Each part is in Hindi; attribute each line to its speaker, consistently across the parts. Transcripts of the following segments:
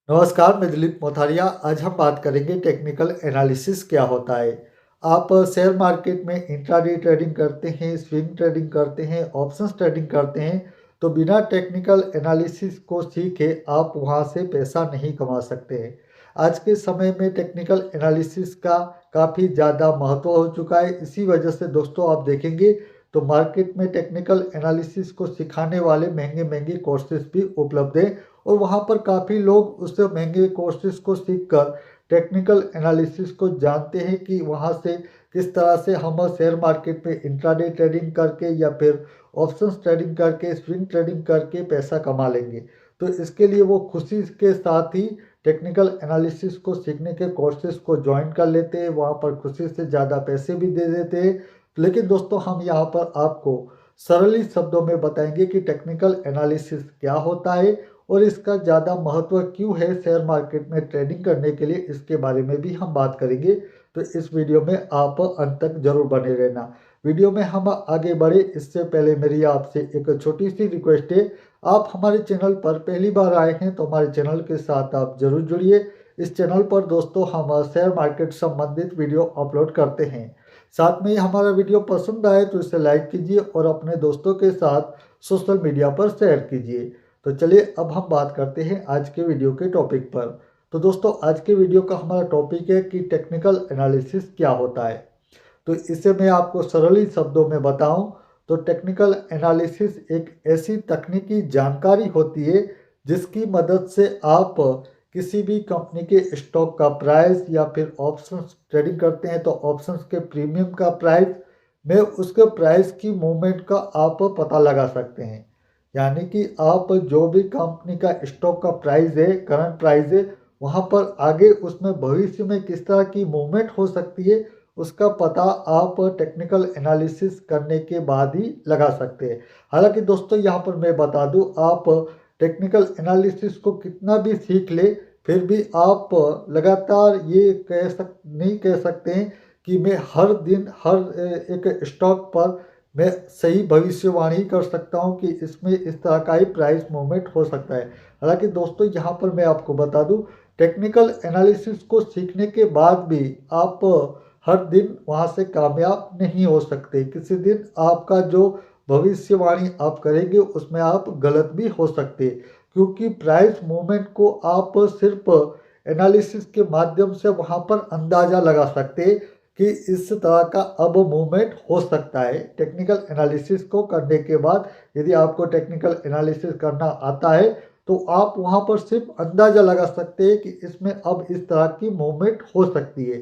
Speaker 1: नमस्कार, मैं दिलीप मोथारिया। आज हम बात करेंगे टेक्निकल एनालिसिस क्या होता है। आप शेयर मार्केट में इंट्राडे ट्रेडिंग करते हैं, स्विंग ट्रेडिंग करते हैं, ऑप्शंस ट्रेडिंग करते हैं, तो बिना टेक्निकल एनालिसिस को सीखे आप वहां से पैसा नहीं कमा सकते हैं। आज के समय में टेक्निकल एनालिसिस का काफ़ी ज़्यादा महत्व हो चुका है। इसी वजह से दोस्तों आप देखेंगे तो मार्केट में टेक्निकल एनालिसिस को सिखाने वाले महंगे महंगे कोर्सेज भी उपलब्ध हैं और वहाँ पर काफ़ी लोग उस महंगे कोर्सेज को सीखकर टेक्निकल एनालिसिस को जानते हैं कि वहाँ से किस तरह से हम शेयर मार्केट में इंट्राडे ट्रेडिंग करके या फिर ऑप्शंस ट्रेडिंग करके स्विंग ट्रेडिंग करके पैसा कमा लेंगे। तो इसके लिए वो खुशी के साथ ही टेक्निकल एनालिसिस को सीखने के कोर्सेज को ज्वाइन कर लेते हैं, वहाँ पर खुशी से ज़्यादा पैसे भी दे देते हैं। लेकिन दोस्तों हम यहाँ पर आपको सरल शब्दों में बताएंगे कि टेक्निकल एनालिसिस क्या होता है और इसका ज़्यादा महत्व क्यों है शेयर मार्केट में ट्रेडिंग करने के लिए, इसके बारे में भी हम बात करेंगे। तो इस वीडियो में आप अंत तक जरूर बने रहना। वीडियो में हम आगे बढ़े इससे पहले मेरी आपसे एक छोटी सी रिक्वेस्ट है। आप हमारे चैनल पर पहली बार आए हैं तो हमारे चैनल के साथ आप जरूर जुड़िए। इस चैनल पर दोस्तों हम शेयर मार्केट संबंधित वीडियो अपलोड करते हैं। साथ में ही हमारा वीडियो पसंद आए तो इसे लाइक कीजिए और अपने दोस्तों के साथ सोशल मीडिया पर शेयर कीजिए। तो चलिए अब हम बात करते हैं आज के वीडियो के टॉपिक पर। तो दोस्तों आज के वीडियो का हमारा टॉपिक है कि टेक्निकल एनालिसिस क्या होता है। तो इसे मैं आपको सरल ही शब्दों में बताऊं तो टेक्निकल एनालिसिस एक ऐसी तकनीकी जानकारी होती है जिसकी मदद से आप किसी भी कंपनी के स्टॉक का प्राइस या फिर ऑप्शंस ट्रेडिंग करते हैं तो ऑप्शंस के प्रीमियम का प्राइस में उसके प्राइस की मूवमेंट का आप पता लगा सकते हैं। यानी कि आप जो भी कंपनी का स्टॉक का प्राइस है, करंट प्राइस है, वहाँ पर आगे उसमें भविष्य में किस तरह की मूवमेंट हो सकती है उसका पता आप टेक्निकल एनालिसिस करने के बाद ही लगा सकते हैं। हालांकि दोस्तों यहाँ पर मैं बता दूँ, आप टेक्निकल एनालिसिस को कितना भी सीख ले फिर भी आप लगातार ये नहीं कह सकते हैं कि मैं हर दिन हर एक स्टॉक पर मैं सही भविष्यवाणी कर सकता हूं कि इसमें इस तरह का ही प्राइस मूवमेंट हो सकता है। हालांकि दोस्तों यहाँ पर मैं आपको बता दूं, टेक्निकल एनालिसिस को सीखने के बाद भी आप हर दिन वहाँ से कामयाब नहीं हो सकते। किसी दिन आपका जो भविष्यवाणी आप करेंगे उसमें आप गलत भी हो सकते, क्योंकि प्राइस मूवमेंट को आप सिर्फ एनालिसिस के माध्यम से वहाँ पर अंदाज़ा लगा सकते कि इस तरह का अब मूवमेंट हो सकता है। टेक्निकल एनालिसिस को करने के बाद यदि आपको टेक्निकल एनालिसिस करना आता है तो आप वहाँ पर सिर्फ अंदाज़ा लगा सकते हैं कि इसमें अब इस तरह की मूवमेंट हो सकती है।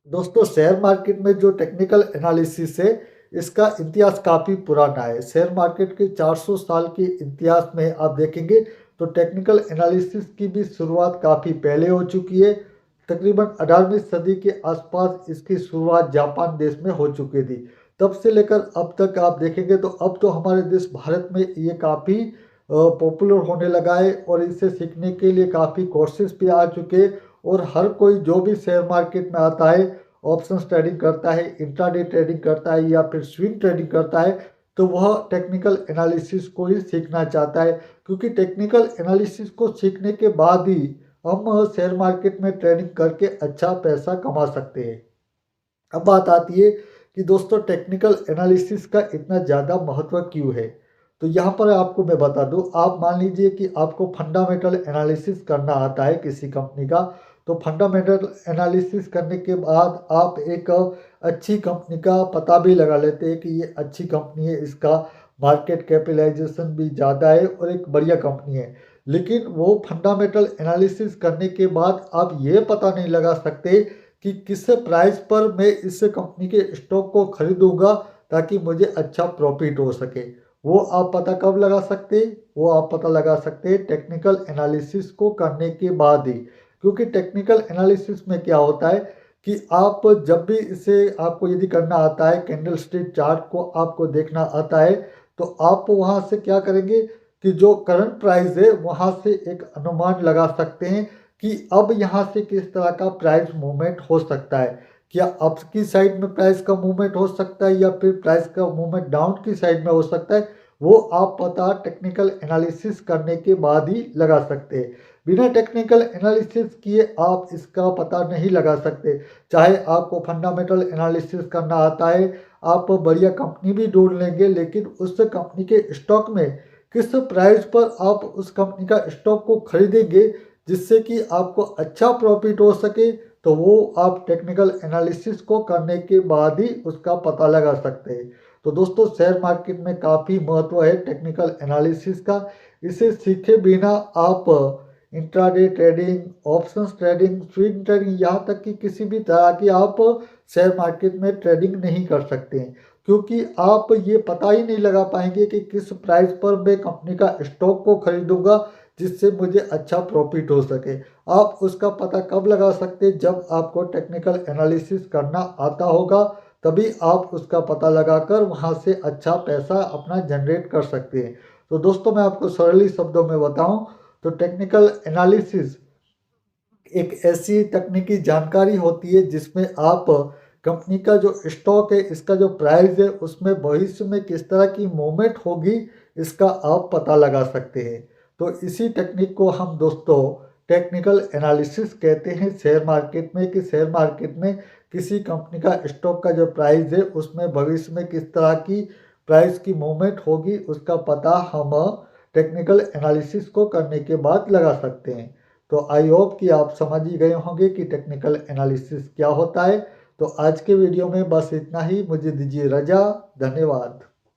Speaker 1: दोस्तों शेयर मार्केट में जो टेक्निकल एनालिसिस है इसका इतिहास काफ़ी पुराना है। शेयर मार्केट के 400 साल के इतिहास में आप देखेंगे तो टेक्निकल एनालिसिस की भी शुरुआत काफ़ी पहले हो चुकी है। तकरीबन 18वीं सदी के आसपास इसकी शुरुआत जापान देश में हो चुकी थी। तब से लेकर अब तक आप देखेंगे तो अब तो हमारे देश भारत में ये काफ़ी पॉपुलर होने लगा है और इसे सीखने के लिए काफ़ी कोर्सेज भी आ चुके हैं। और हर कोई जो भी शेयर मार्केट में आता है, ऑप्शंस ट्रेडिंग करता है, इंट्राडे ट्रेडिंग करता है या फिर स्विंग ट्रेडिंग करता है, तो वह टेक्निकल एनालिसिस को ही सीखना चाहता है, क्योंकि टेक्निकल एनालिसिस को सीखने के बाद ही हम शेयर मार्केट में ट्रेडिंग करके अच्छा पैसा कमा सकते हैं। अब बात आती है कि दोस्तों टेक्निकल एनालिसिस का इतना ज़्यादा महत्व क्यों है। तो यहाँ पर आपको मैं बता दूँ, आप मान लीजिए कि आपको फंडामेंटल एनालिसिस करना आता है किसी कंपनी का, तो फंडामेंटल एनालिसिस करने के बाद आप एक अच्छी कंपनी का पता भी लगा लेते हैं कि ये अच्छी कंपनी है, इसका मार्केट कैपिटलाइजेशन भी ज़्यादा है और एक बढ़िया कंपनी है। लेकिन वो फंडामेंटल एनालिसिस करने के बाद आप ये पता नहीं लगा सकते कि किस प्राइस पर मैं इस कंपनी के स्टॉक को खरीदूंगा ताकि मुझे अच्छा प्रॉफिट हो सके। वो आप पता कब लगा सकते हैं? वो आप पता लगा सकते हैं टेक्निकल एनालिसिस को करने के बाद ही। क्योंकि टेक्निकल एनालिसिस में क्या होता है कि आप जब भी इसे आपको यदि करना आता है, कैंडल स्टिक चार्ट को आपको देखना आता है, तो आप वहाँ से क्या करेंगे कि जो करंट प्राइस है वहाँ से एक अनुमान लगा सकते हैं कि अब यहाँ से किस तरह का प्राइस मूवमेंट हो सकता है। क्या अप की साइड में प्राइस का मूवमेंट हो सकता है या फिर प्राइस का मूवमेंट डाउन की साइड में हो सकता है, वो आप पता टेक्निकल एनालिसिस करने के बाद ही लगा सकते हैं। बिना टेक्निकल एनालिसिस किए आप इसका पता नहीं लगा सकते। चाहे आपको फंडामेंटल एनालिसिस करना आता है, आप बढ़िया कंपनी भी ढूंढ लेंगे, लेकिन उस कंपनी के स्टॉक में किस प्राइस पर आप उस कंपनी का स्टॉक को खरीदेंगे जिससे कि आपको अच्छा प्रॉफिट हो सके, तो वो आप टेक्निकल एनालिसिस को करने के बाद ही उसका पता लगा सकते हैं। तो दोस्तों, शेयर मार्केट में काफ़ी महत्व है टेक्निकल एनालिसिस का। इसे सीखे बिना आप intraday trading, options trading, swing trading, यहाँ तक कि किसी भी तरह की आप शेयर मार्केट में ट्रेडिंग नहीं कर सकते हैं, क्योंकि आप ये पता ही नहीं लगा पाएंगे कि किस प्राइस पर मैं कंपनी का स्टॉक को खरीदूंगा जिससे मुझे अच्छा प्रॉफिट हो सके। आप उसका पता कब लगा सकते हैं? जब आपको टेक्निकल एनालिसिस करना आता होगा, तभी आप उसका पता लगाकर वहाँ से अच्छा पैसा अपना जनरेट कर सकते हैं। तो दोस्तों, मैं आपको सरली शब्दों में बताऊं तो टेक्निकल एनालिसिस एक ऐसी तकनीकी जानकारी होती है जिसमें आप कंपनी का जो स्टॉक है, इसका जो प्राइस है, उसमें भविष्य में किस तरह की मूवमेंट होगी, इसका आप पता लगा सकते हैं। तो इसी टेक्निक को हम दोस्तों टेक्निकल एनालिसिस कहते हैं शेयर मार्केट में, कि शेयर मार्केट में किसी कंपनी का स्टॉक का जो प्राइस है उसमें भविष्य में किस तरह की प्राइस की मूवमेंट होगी, उसका पता हम टेक्निकल एनालिसिस को करने के बाद लगा सकते हैं। तो आई होप कि आप समझ ही गए होंगे कि टेक्निकल एनालिसिस क्या होता है। तो आज के वीडियो में बस इतना ही। मुझे दीजिए रजा। धन्यवाद।